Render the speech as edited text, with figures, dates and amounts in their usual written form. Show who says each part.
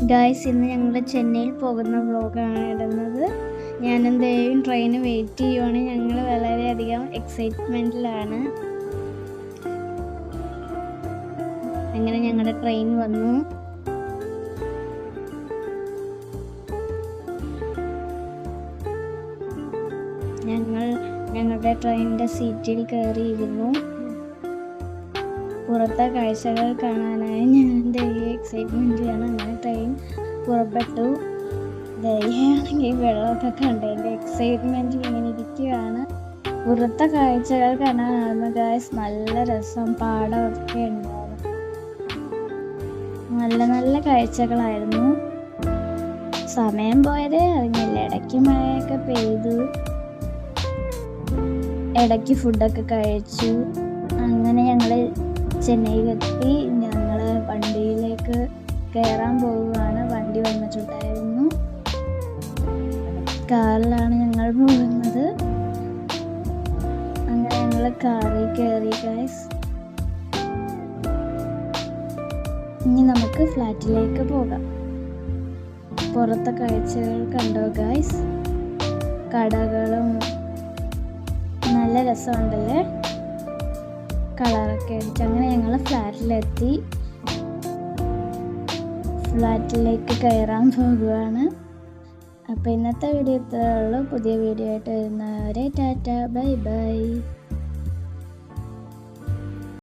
Speaker 1: Guys, ഇന്ന് ഞങ്ങൾ ചെന്നൈയിൽ പോകുന്ന വ്ളോഗാണ് ഇടുന്നത്. ഞാൻ എന്തായാലും ട്രെയിന് വെയിറ്റ് ചെയ്യുവാണ്. ഞങ്ങൾ വളരെയധികം എക്സൈറ്റ്മെൻറ്റിലാണ്. അങ്ങനെ ഞങ്ങളുടെ ട്രെയിൻ വന്നു. ഞങ്ങളുടെ ട്രെയിനിൻ്റെ സീറ്റിൽ കയറിയിരുന്നു. പുറത്തെ കാഴ്ചകൾ കാണാനായി ഞാൻ എക്സൈറ്റ്മെൻറ്റിലാണ്. അങ്ങനെ ട്രെയിൻ പുറപ്പെട്ടു. ദയാണെങ്കിൽ വെള്ളമൊക്കെ കണ്ടതിൻ്റെ എക്സൈറ്റ്മെൻറ്റിൽ ഇങ്ങനെ ഇരിക്കുകയാണ്. പുറത്തെ കാഴ്ചകൾ കാണാനായിരുന്നു ഗായ്സ്. നല്ല രസം, പാടമൊക്കെ ഉണ്ടായിരുന്നു. നല്ല നല്ല കാഴ്ചകളായിരുന്നു. സമയം പോയതേ അറിഞ്ഞില്ല. ഇടയ്ക്ക് മഴയൊക്കെ പെയ്തു, ഇടയ്ക്ക് ഫുഡൊക്കെ കഴിച്ചു. അങ്ങനെ ഞങ്ങൾ ചെന്നൈയിലെത്തി. ഞങ്ങൾ വണ്ടിയിലേക്ക് കയറാൻ പോവുകയാണ്. വണ്ടി വന്നിട്ടുണ്ടായിരുന്നു. കാറിലാണ് ഞങ്ങൾ പോകുന്നത്. അങ്ങനെ ഞങ്ങൾ കാറിൽ കയറി ഗൈസ്. ഇനി നമുക്ക് ഫ്ലാറ്റിലേക്ക് പോകാം. പുറത്തെ കാഴ്ചകൾ കണ്ടോ ഗൈസ്? കടകളും നല്ല രസമുണ്ടല്ലേ, കളറൊക്കെ അടിച്ച്. അങ്ങനെ ഞങ്ങൾ ഫ്ലാറ്റിലെത്തി. ഫ്ലാറ്റിലേക്ക് കയറാൻ പോകുകയാണ്. അപ്പോൾ ഇന്നത്തെ വീഡിയോ ഇത്രയേ ഉള്ളൂ. പുതിയ വീഡിയോ ആയിട്ട് വരുന്നവരെ ടാറ്റ, ബൈ ബൈ.